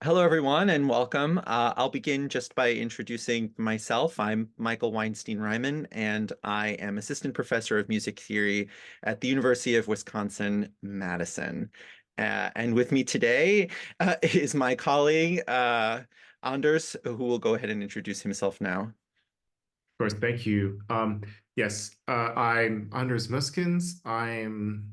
Hello, everyone, and welcome. I'll begin just by introducing myself. I'm Michael Weinstein-Ryman, and I am Assistant Professor of Music Theory at the University of Wisconsin-Madison. And with me today is my colleague, Anders, who will go ahead and introduce himself now. Of course, thank you. Yes, I'm Anders Muskens. I'm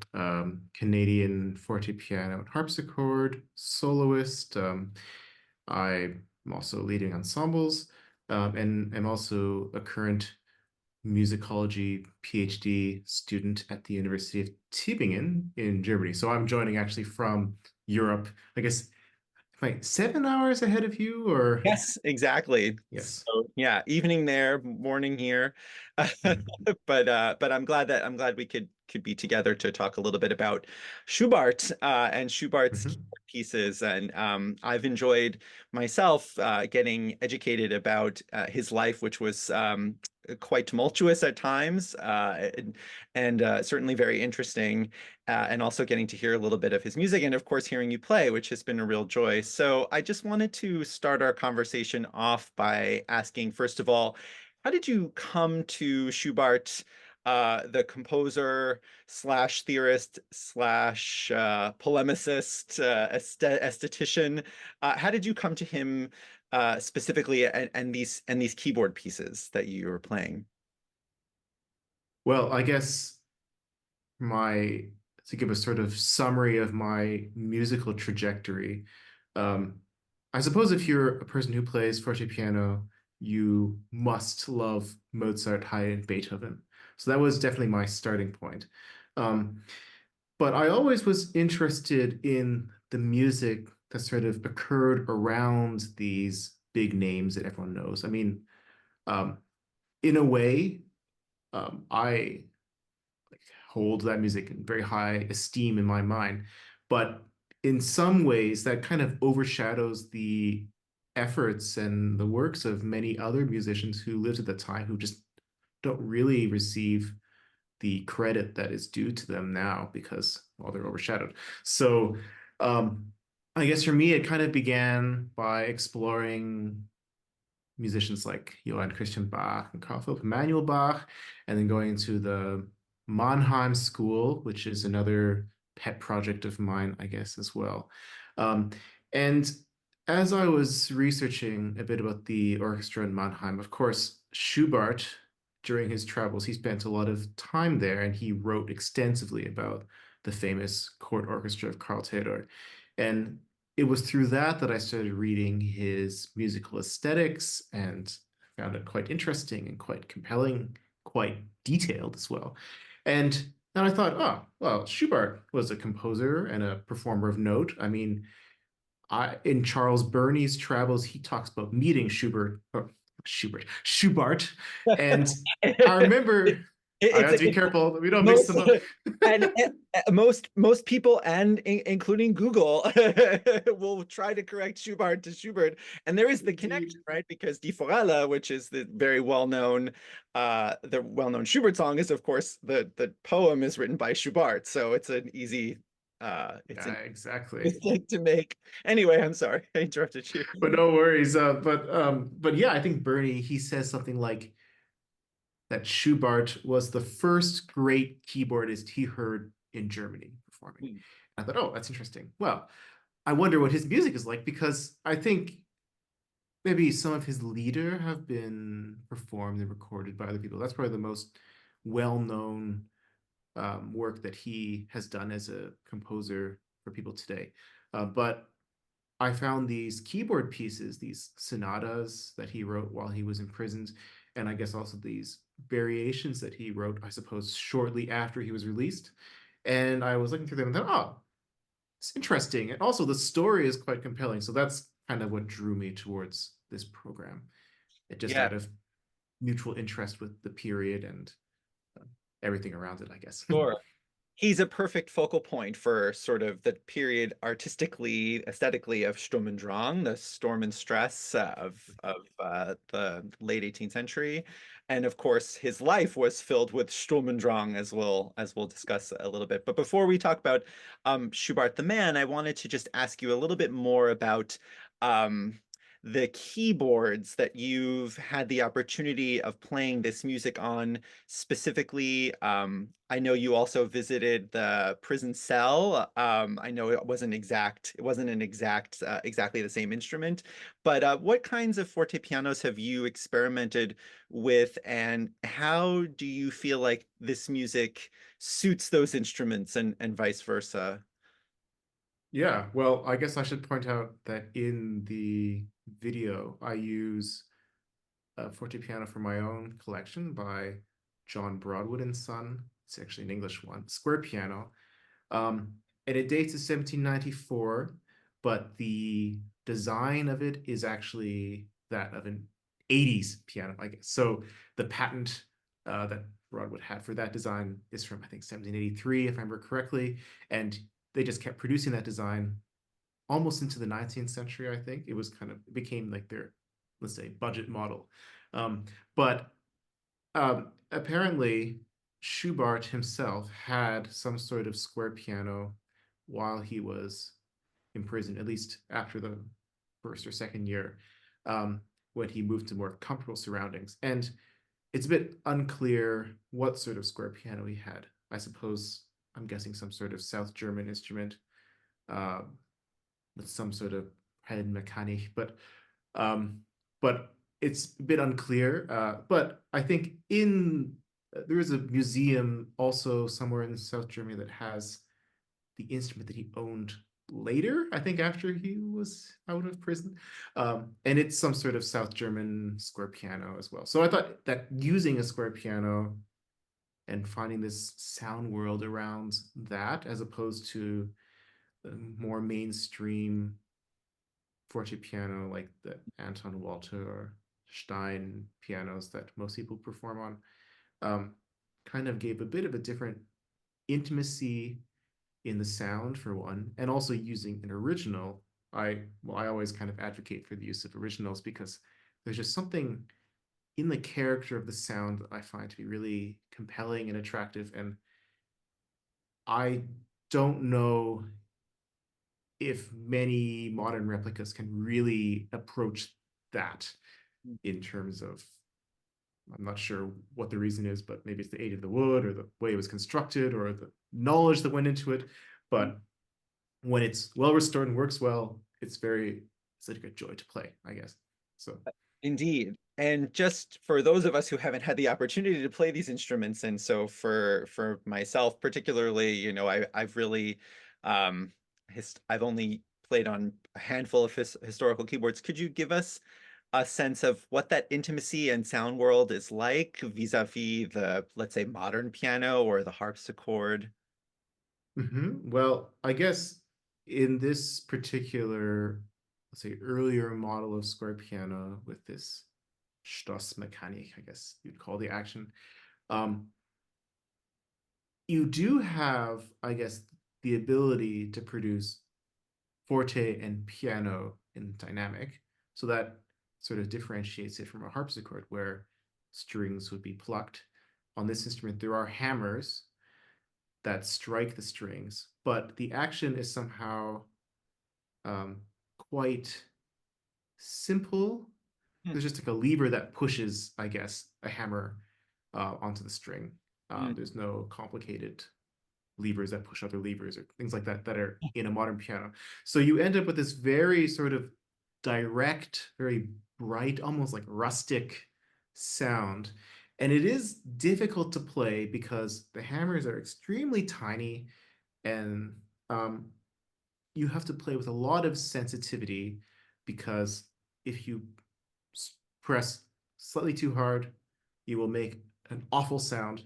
Canadian fortepiano and harpsichord soloist. I'm also leading ensembles, and I'm also a current musicology PhD student at the University of Tübingen in Germany. So I'm joining actually from Europe. I guess like 7 hours ahead of you, or Yes, exactly. yes. So yeah, evening there, morning here. But I'm glad we could be together to talk a little bit about Schubart and Schubart's Mhm. keyboard pieces. And I've enjoyed myself getting educated about his life, which was quite tumultuous at times, and certainly very interesting, and also getting to hear a little bit of his music, and of course hearing you play, which has been a real joy. So I just wanted to start our conversation off by asking, first of all, how did you come to Schubart, the composer slash theorist slash polemicist, aesthetician? How did you come to him specifically, and these keyboard pieces that you were playing? Well, I guess my to give a sort of summary of my musical trajectory. Um, I suppose if you're a person who plays fortepiano, you must love Mozart, Haydn, and Beethoven. So that was definitely my starting point. Um, but I always was interested in the music that sort of occurred around these big names that everyone knows. I mean, um, in a way, I hold that music in very high esteem in my mind. But in some ways, that kind of overshadows the efforts and the works of many other musicians who lived at the time who just don't really receive the credit that is due to them now because, well, they're overshadowed. So, um, I guess for me, it kind of began by exploring musicians like Johann Christian Bach and Carl Philipp Emanuel Bach, and then going into the Mannheim School, which is another pet project of mine, I guess, as well. Um, and as I was researching a bit about the orchestra in Mannheim, of course, Schubart, during his travels, he spent a lot of time there and he wrote extensively about the famous court orchestra of Karl Theodor. And it was through that that I started reading his musical aesthetics and found it quite interesting and quite compelling, quite detailed as well. And I thought, oh, well, Schubart was a composer and a performer of note. I mean, in Charles Burney's travels, he talks about meeting Schubart. And I remember, I It's have a, to be careful that we don't mix most them up. most people, and including Google, will try to correct Schubart to Schubert, and there is the connection, Indeed. right? Because Die Forelle, which is the well-known Schubert song, is of course the poem is written by Schubart, so it's an Yeah, exactly. mistake to make. Anyway, I'm sorry, I interrupted you. But no worries. But yeah, I think Bernie he says something like that Schubart was the first great keyboardist he heard in Germany performing. I thought, oh, that's interesting. Well, I wonder what his music is like because I think maybe some of his Lieder have been performed and recorded by other people. That's probably the most well-known work that he has done as a composer for people today. But I found these keyboard pieces, these sonatas that he wrote while he was imprisoned, and I guess also these variations that he wrote, I suppose, shortly after he was released. And I was looking through them and thought, oh, it's interesting. And also the story is quite compelling. So that's kind of what drew me towards this program. It just Yeah, out of mutual interest with the period and uh, everything around it, I guess. sure. He's a perfect focal point for sort of the period artistically, aesthetically of Sturm und Drang, the storm and stress of the late 18th century, and of course his life was filled with Sturm und Drang, as we'll discuss a little bit. But before we talk about Schubart the man, I wanted to just ask you a little bit more about um, the keyboards that you've had the opportunity of playing this music on specifically. I know you also visited the prison cell. I know it wasn't an exactly the same instrument, but what kinds of fortepianos have you experimented with, and how do you feel like this music suits those instruments and vice versa? Yeah, well, I guess I should point out that in the video, I use a fortepiano from my own collection by John Broadwood and Son. It's actually an English one, square piano. Um, and it dates to 1794, but the design of it is actually that of an 80s piano, I guess. So the patent that Broadwood had for that design is from, I think, 1783, if I remember correctly. And they just kept producing that design almost into the 19th century, I think. It became like their, let's say, budget model. But apparently, Schubart himself had some sort of square piano while he was in prison, at least after the first or second year, um, when he moved to more comfortable surroundings. And it's a bit unclear what sort of square piano he had. I suppose, I'm guessing some sort of South German instrument, uh, with some sort of Mechanik, um, but it's a bit unclear. But I think there is a museum also somewhere in South Germany that has the instrument that he owned later, I think after he was out of prison. And it's some sort of South German square piano as well. So I thought that using a square piano and finding this sound world around that, as opposed to the more mainstream fortepiano like the Anton Walter or Stein pianos that most people perform on, kind of gave a bit of a different intimacy in the sound for one, and also using an original. I always kind of advocate for the use of originals because there's just something in the character of the sound that I find to be really compelling and attractive, and I don't know if many modern replicas can really approach that in terms of, I'm not sure what the reason is, but maybe it's the age of the wood or the way it was constructed or the knowledge that went into it. But when it's well restored and works well, it's like a joy to play, I guess. So Indeed. And just for those of us who haven't had the opportunity to play these instruments, and so for myself particularly, I've really I've only played on a handful of historical keyboards. Could you give us a sense of what that intimacy and sound world is like vis-a-vis the, let's say, modern piano or the harpsichord? well, I guess in this particular, let's say, earlier model of square piano with this Stossmechanik, I guess you'd call the action. Um, you do have, I guess, the ability to produce forte and piano in dynamic. So that sort of differentiates it from a harpsichord where strings would be plucked. On this instrument, there are hammers that strike the strings, but the action is somehow quite simple. Hmm. There's just like a lever that pushes, I guess, a hammer onto the string. Hmm. There's no complicated levers that push other levers or things like that that are in a modern piano. So you end up with this very sort of direct, very bright, almost like rustic sound. And it is difficult to play because the hammers are extremely tiny and um, you have to play with a lot of sensitivity because if you press slightly too hard, you will make an awful sound.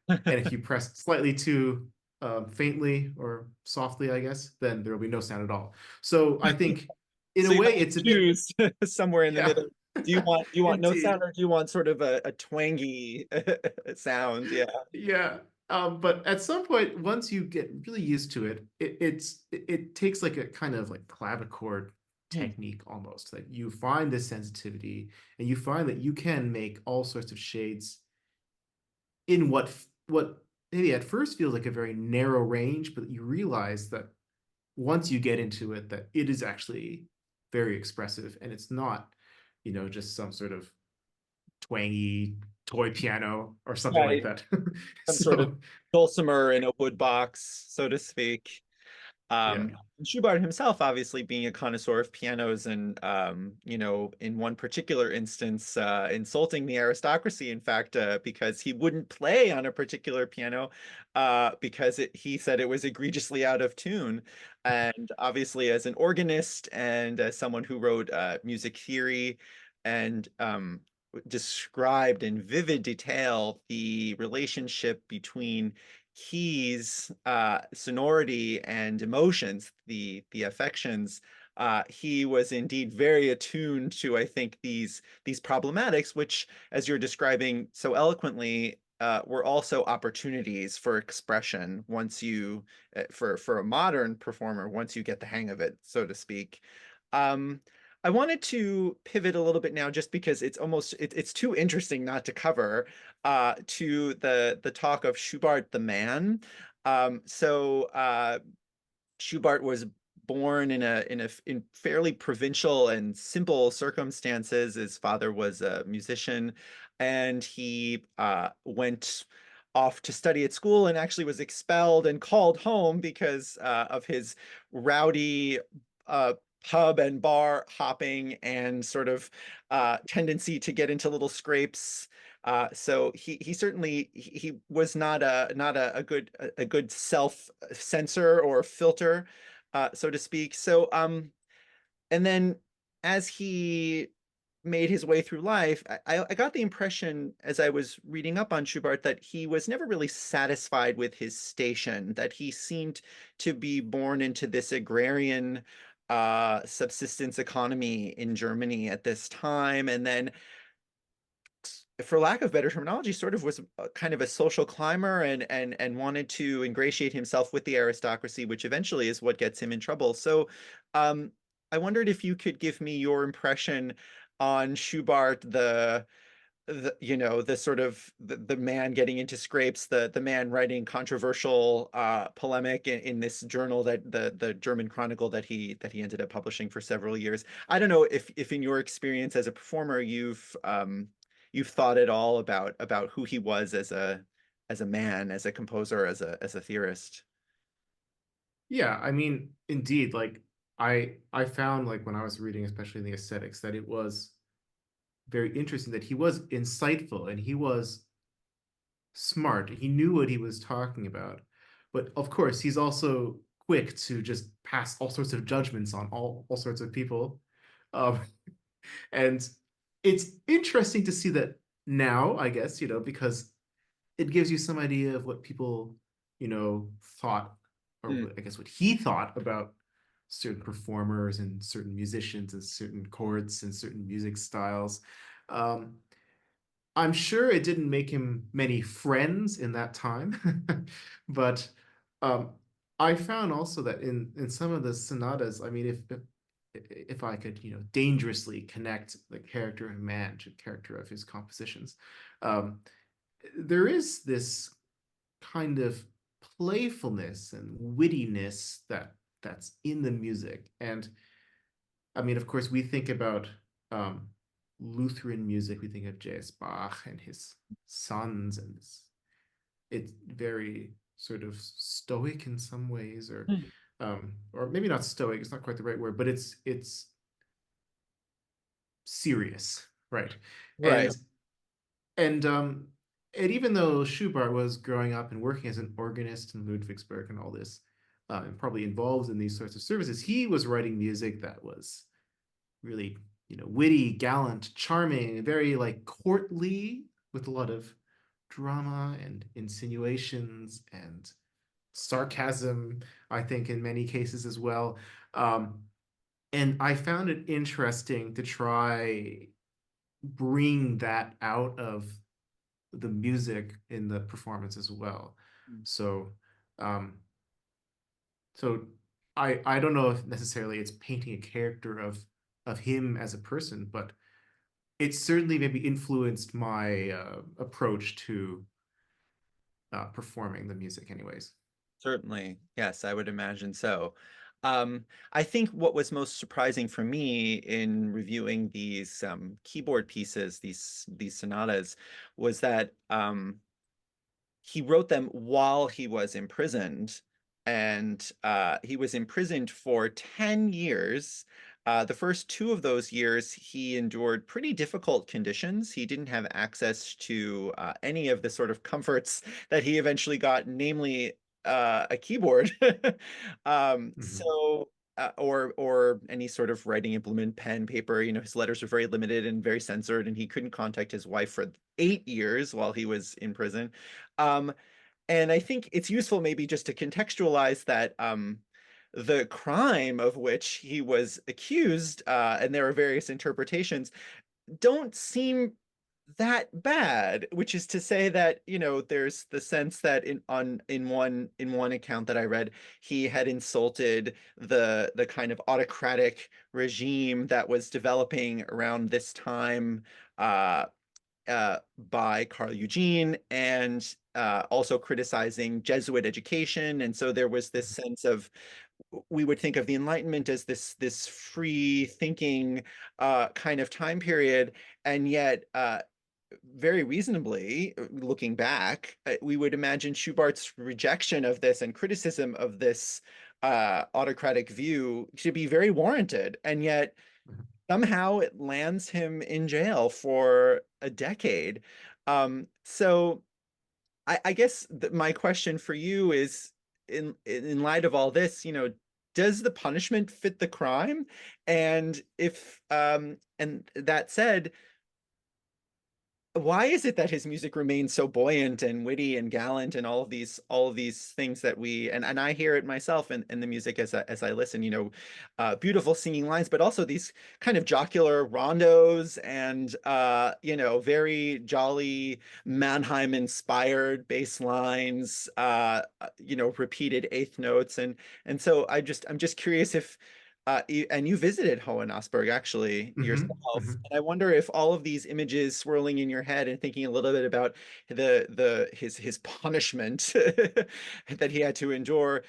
And if you press slightly too faintly or softly, I guess, then there will be no sound at all. So I think in a So you way have to it's a bit, choose somewhere in the yeah, middle. Do you want no indeed. sound, or do you want sort of a twangy sound? Yeah. Yeah. But at some point, once you get really used to it, it takes like a kind of like clavichord Hmm. technique almost that you find this sensitivity and you find that you can make all sorts of shades in what maybe at first feels like a very narrow range, but you realize that once you get into it, that it is actually very expressive, and it's not, just some sort of twangy toy piano or something like Right. that. Some sort of So dulcimer in a wood box, so to speak. yeah. Schubart himself, obviously being a connoisseur of pianos and, in one particular instance, insulting the aristocracy, in fact, because he wouldn't play on a particular piano because he said it was egregiously out of tune. And obviously, as an organist and as someone who wrote music theory and described in vivid detail the relationship between keys, sonority, and emotions, the affections, he was indeed very attuned to, I think, these problematics, which, as you're describing so eloquently, were also opportunities for expression once you, for a modern performer, once you get the hang of it, so to speak. Um, I wanted to pivot a little bit now, just because it's too interesting not to cover to the talk of Schubart the man. Schubart was born in fairly provincial and simple circumstances. His father was a musician, and he went off to study at school and actually was expelled and called home because of his rowdy uh, pub and bar hopping and sort of tendency to get into little scrapes. So he certainly he was not a good self censor or filter, so to speak. And then as he made his way through life, I got the impression as I was reading up on Schubart that he was never really satisfied with his station, that he seemed to be born into this agrarian subsistence economy in Germany at this time, and then, for lack of better terminology, sort of was kind of a social climber and wanted to ingratiate himself with the aristocracy, which eventually is what gets him in trouble. So, I wondered if you could give me your impression on Schubart, the sort of the man getting into scrapes, the man writing controversial polemic in this journal, that the German Chronicle that he ended up publishing for several years. I don't know if in your experience as a performer you've thought at all about who he was as a man, as a composer, as a theorist. Yeah, I mean, indeed, like I found, like, when I was reading, especially in the aesthetics, that it was very interesting that he was insightful and he was smart. He knew what he was talking about. But of course, he's also quick to just pass all sorts of judgments on all sorts of people. Um, and it's interesting to see that now, I guess, because it gives you some idea of what people, thought, or Hmm. I guess what he thought about certain performers and certain musicians and certain chords and certain music styles. Um, I'm sure it didn't make him many friends in that time, but um, I found also that in some of the sonatas, I mean, if I could, dangerously connect the character of man to the character of his compositions, um, there is this kind of playfulness and wittiness that's in the music. And I mean, of course, we think about um, Lutheran music. We think of J.S. Bach and his sons, and it's very sort of stoic in some ways, or maybe not stoic. It's not quite the right word, but it's serious, right? Right. And and um, and even though Schubart was growing up and working as an organist in Ludwigsburg and all this, and probably involved in these sorts of services, he was writing music that was really, witty, gallant, charming, very like courtly, with a lot of drama and insinuations and sarcasm, I think, in many cases as well. Um, and I found it interesting to try bring that out of the music in the performance as well. So, um, so I don't know if necessarily it's painting a character of him as a person, but it certainly maybe influenced my approach to performing the music anyways. Certainly. Yes, I would imagine so. I think what was most surprising for me in reviewing these keyboard pieces, these sonatas, was that he wrote them while he was imprisoned, and he was imprisoned for 10 years. The first two of those years, he endured pretty difficult conditions. He didn't have access to any of the sort of comforts that he eventually got, namely a keyboard. Mhm. Or any sort of writing implement, pen, paper. His letters were very limited and very censored, and he couldn't contact his wife for 8 years while he was in prison. Um, and I think it's useful maybe just to contextualize that the crime of which he was accused, and there are various interpretations, don't seem that bad, which is to say that, there's the sense that in one account that I read, he had insulted the kind of autocratic regime that was developing around this time, uh, by Carl Eugene, and also criticizing Jesuit education. And so there was this sense of, we would think of the Enlightenment as this free thinking kind of time period, and yet very reasonably, looking back, we would imagine Schubart's rejection of this and criticism of this autocratic view to be very warranted, and yet somehow it lands him in jail for a decade. So I guess my question for you is, in light of all this, does the punishment fit the crime? And if and that said, why is it that his music remains so buoyant and witty and gallant, and all of these things that and I hear it myself in the music as I listen, beautiful singing lines, but also these kind of jocular rondos, and very jolly Mannheim inspired bass lines, repeated eighth notes, and so I'm just curious if and you visited Hohenasperg actually Mhm. yourself, Mhm. and I wonder if all of these images swirling in your head and thinking a little bit about his punishment that he had to endure,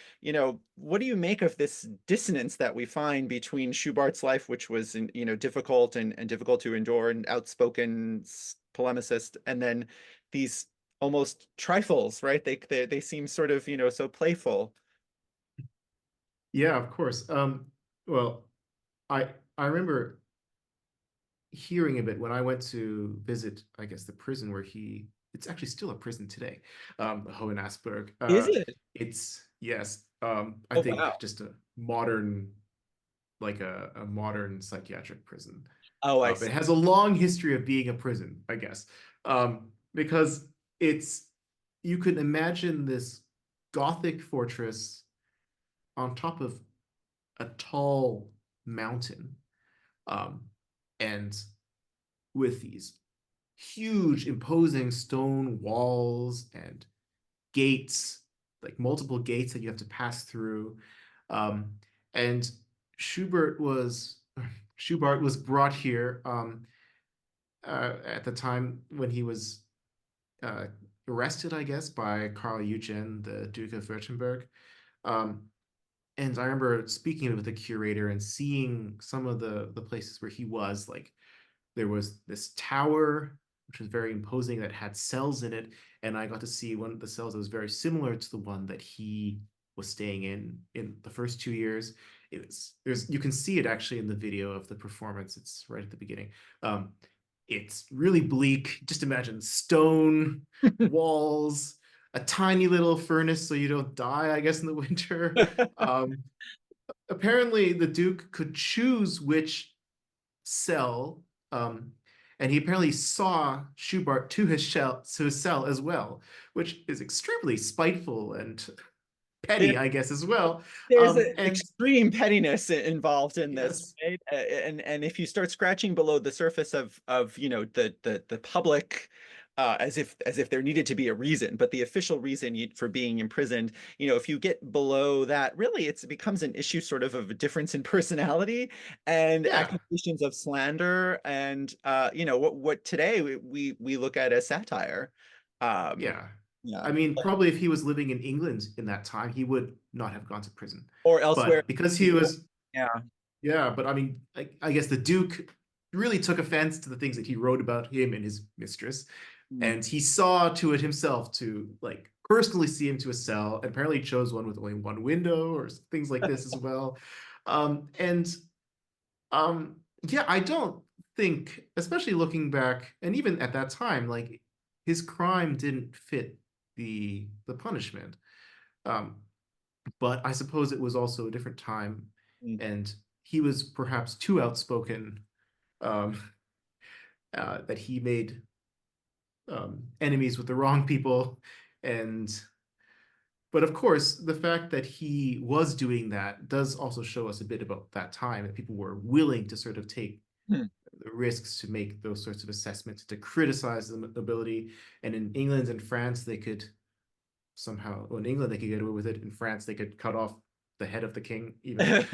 what do you make of this dissonance that we find between Schubart's life, which was, difficult and difficult to endure, and outspoken polemicist, and then these almost trifles, right? They seem sort of, so playful. Yeah, of course. Well, I remember hearing of it when I went to visit, I guess, the prison where it's actually still a prison today, Hohenasperg. Is it? It's, yes, I Oh, think wow. just a modern, like a modern psychiatric prison. Oh, I It see. has a long history of being a prison, I guess, because it's, you could imagine this Gothic fortress on top of a tall mountain, um, and with these huge, imposing stone walls and gates, like multiple gates that you have to pass through. Um, and Schubert was Schubart was brought here at the time when he was uh, arrested, I guess, by Karl Eugen, the Duke of Württemberg. Um, and I remember speaking with the curator and seeing some of the places where he was. Like, there was this tower which was very imposing that had cells in it, and I got to see one of the cells that was very similar to the one that he was staying in the first 2 years. There's you can see it actually in the video of the performance. It's right at the beginning. Um, it's really bleak. Just imagine stone walls, a tiny little furnace so you don't die, I guess, in the winter. Um, Apparently, the Duke could choose which cell, um, and he apparently saw Schubart to his cell as well, which is extremely spiteful and There, petty, I guess, as well. there's an And extreme pettiness involved in this, yes, right? And if you start scratching below the surface of the public, as if there needed to be a reason, but the official reason for being imprisoned, if you get below that, really it becomes an issue sort of a difference in personality and yeah, accusations of slander, and what today we look at as satire. Um, yeah. Yeah. I mean, probably if he was living in England in that time, he would not have gone to prison. Or elsewhere. But because he was, Yeah. yeah, but I mean, I guess the Duke really took offense to the things that he wrote about him and his mistress. Mm. And he saw to it himself to like personally see him to a cell, and apparently chose one with only one window or things like this as well. And yeah, I don't think, especially looking back, and even at that time, like his crime didn't fit the punishment. Um, but I suppose it was also a different time, Mm. and he was perhaps too outspoken, um, that he made enemies with the wrong people. And but of course, the fact that he was doing that does also show us a bit about that time, that people were willing to sort of take Hmm. the risks to make those sorts of assessments, to criticize the nobility. And in England and France, they could somehow, well, in England, they could get away with it. In France, they could cut off the head of the king, even.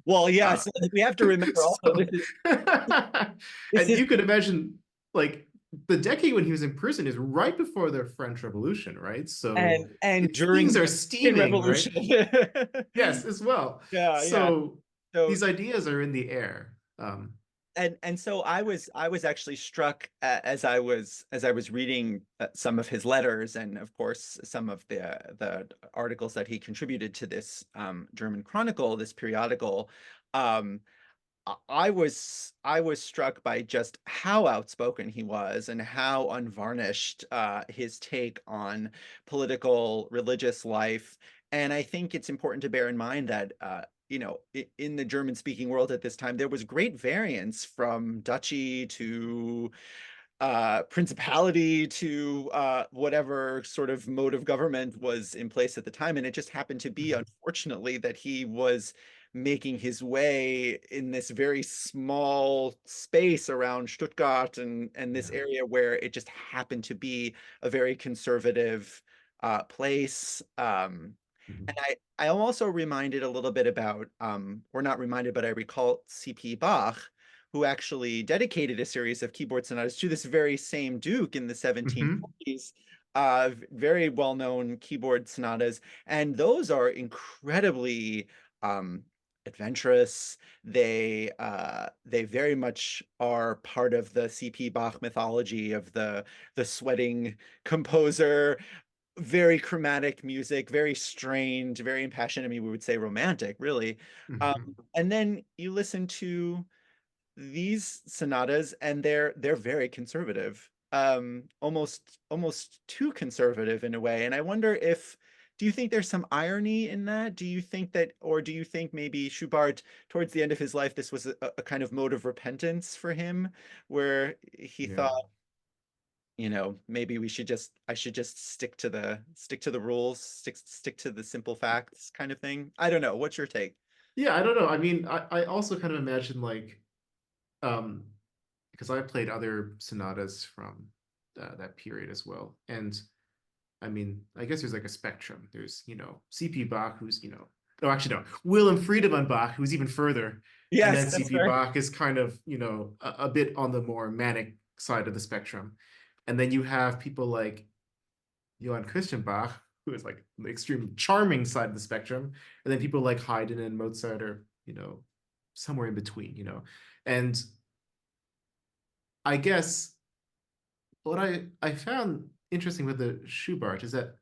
Well, Uh, yes, we have to remember also so, this and is you could imagine, like, the decade when he was in prison is right before the French Revolution, right? So and during things the are American steaming, right? Revolution. Yes, as well. Yeah, yeah. So So these ideas are in the air. and so I was actually struck as I was reading some of his letters and of course some of the articles that he contributed to this German Chronicle, this periodical. Um, I was struck by just how outspoken he was and how unvarnished his take on political religious life. And I think it's important to bear in mind that in the German speaking world at this time, there was great variance from duchy to principality to whatever sort of mode of government was in place at the time. And it just happened to be, unfortunately, that he was making his way in this very small space around Stuttgart and this Yeah. area where it just happened to be a very conservative place. And Mhm. I am also reminded a little bit about, or not reminded, but I recall C.P. Bach, who actually dedicated a series of keyboard sonatas to this very same Duke in the Mhm. 1740s. Very well-known keyboard sonatas, and those are incredibly um, adventurous. They very much are part of the C.P. Bach mythology of the sweating composer, very chromatic music, very strained, very impassioned. I mean, we would say romantic, really. Mhm. And then you listen to these sonatas, and they're very conservative, almost too conservative in a way. And I wonder if do you think there's some irony in that? Do you think that, or do you think maybe Schubart, towards the end of his life, this was a kind of mode of repentance for him, where he Yeah. thought, maybe I should just stick to the rules, stick to the simple facts kind of thing. I don't know. What's your take? Yeah, I don't know. I mean, I also kind of imagine like, um, because I played other sonatas from that period as well. And I mean, I guess there's like a spectrum. There's, C.P. Bach, who's, no, actually, no, Willem Friedemann Bach, who's even further. And Yes, then that's C.P. right. Bach is kind of, a bit on the more manic side of the spectrum. And then you have people like Johann Christian Bach, who is like the extreme charming side of the spectrum. And then people like Haydn and Mozart are, somewhere in between. And I guess what I found interesting with the Schubart is that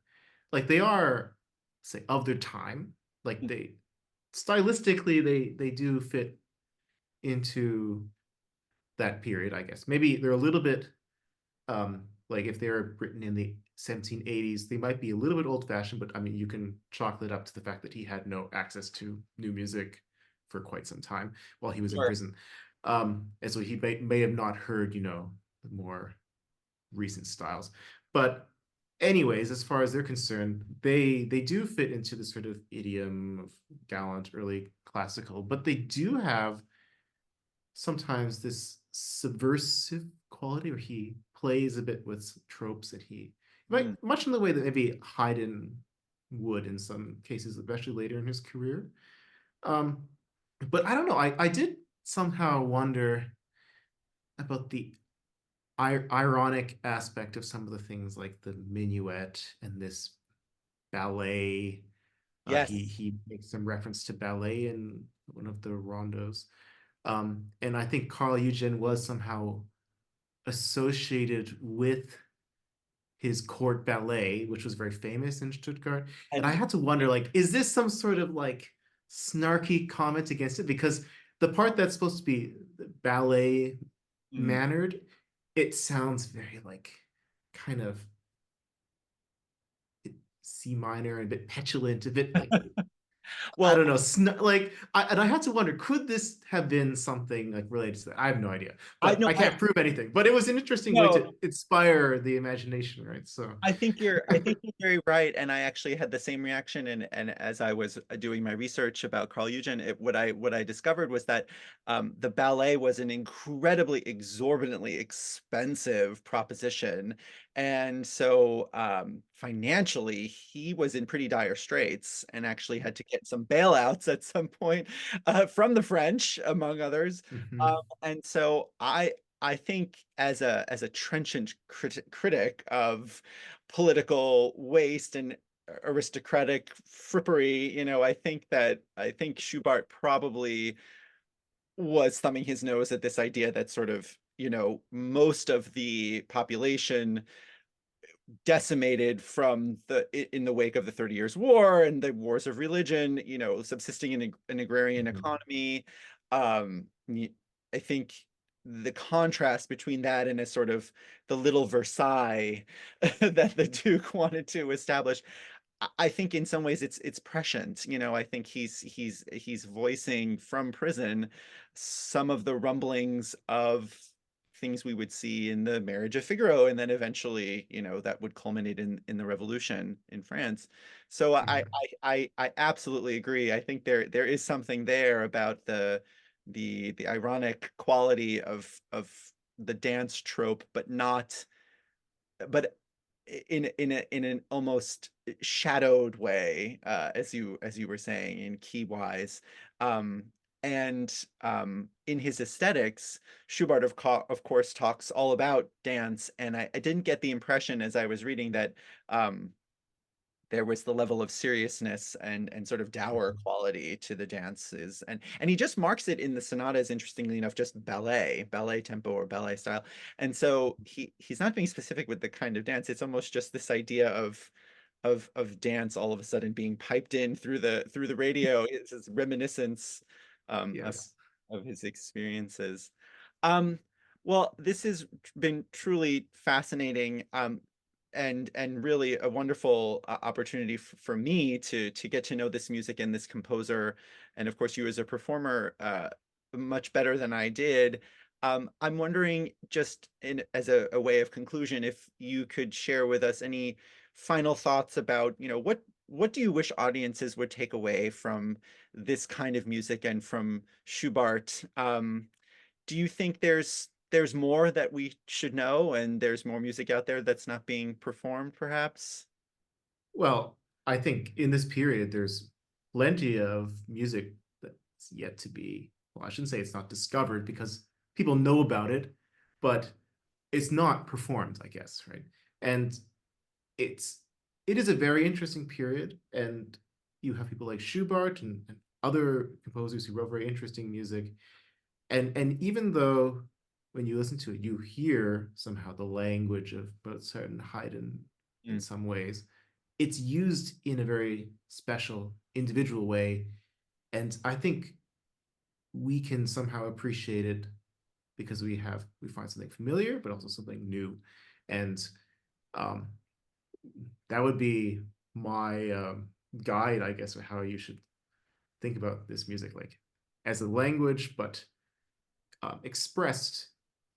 like they are, say, of their time. Like they stylistically they do fit into that period, I guess. Maybe they're a little bit like if they're written in the 1780s, they might be a little bit old-fashioned, but I mean you can chalk that up to the fact that he had no access to new music for quite some time while he was in Sure. prison. And so he may have not heard, the more recent styles. But anyways, as far as they're concerned, they do fit into the sort of idiom of gallant early classical, but they do have sometimes this subversive quality where he plays a bit with tropes that he Mm. much in the way that maybe Haydn would in some cases, especially later in his career. Um, but I don't know. I did somehow wonder about the ironic aspect of some of the things like the minuet and this ballet. Yes. He makes some reference to ballet in one of the rondos. And I think Carl Eugen was somehow associated with his court ballet, which was very famous in Stuttgart. And I And had to wonder, like, is this some sort of like snarky comment against it? Because the part that's supposed to be ballet mm, mannered, it sounds very like kind of C minor, a bit petulant, a bit like I well, don't know, and I had to wonder, could this have been something like related to that? I have no idea, I but know I can't prove anything. But it was an interesting way no, to inspire the imagination, right? So, I think you're very right, and I actually had the same reaction. And as I was doing my research about Carl Eugen, what I discovered was that the ballet was an incredibly exorbitantly expensive proposition, and so financially he was in pretty dire straits and actually had to get some bailouts at some point from the French, among others. mhm, And so I think as a trenchant critic of political waste and aristocratic frippery, I think Schubart probably was thumbing his nose at this idea that sort of, most of the population decimated from in the wake of the 30 Years' War and the wars of religion, subsisting in an agrarian mhm. economy. I think the contrast between that and a sort of the little Versailles that the Duke wanted to establish, I think in some ways it's prescient. I think he's voicing from prison some of the rumblings of things we would see in the Marriage of Figaro, and then eventually, that would culminate in the revolution in France. So Mhm. I absolutely agree. I think there is something there about the ironic quality of the dance trope, but not but in an almost shadowed way, as you were saying, in key wise. Um, and in his aesthetics, Schubart of course talks all about dance, and I didn't get the impression as I was reading that um, there was the level of seriousness and sort of dour Mhm. quality to the dances, and he just marks it in the sonatas, interestingly enough, just ballet tempo or ballet style. And so he's not being specific with the kind of dance. It's almost just this idea of dance all of a sudden being piped in through the radio. It's this reminiscence um of Yes. of his experiences. um well, this has been truly fascinating, and really a wonderful opportunity for me to get to know this music and this composer, and of course you as a performer much better than I did. I'm wondering, just as a way of conclusion, if you could share with us any final thoughts about, what do you wish audiences would take away from this kind of music and from Schubart? Do you think there's more that we should know, and there's more music out there that's not being performed, perhaps? Well, I think in this period, there's plenty of music that's yet to be, well, I shouldn't say it's not discovered because people know about it, but it's not performed, I guess, right? And it's it is a very interesting period, and you have people like Schubart and other composers who wrote very interesting music. And even though when you listen to it, you hear somehow the language of Mozart and Haydn in Mm, some ways, it's used in a very special, individual way. And I think we can somehow appreciate it because we find something familiar, but also something new. And um, that would be my guide, I guess, of how you should think about this music, like as a language, but expressed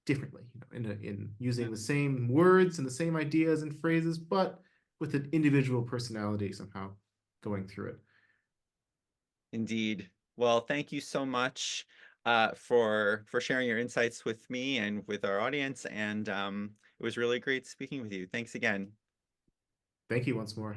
differently, in using the same words and the same ideas and phrases, but with an individual personality somehow going through it. indeed. Well, thank you so much for sharing your insights with me and with our audience, and it was really great speaking with you. Thanks again. Thank you once more.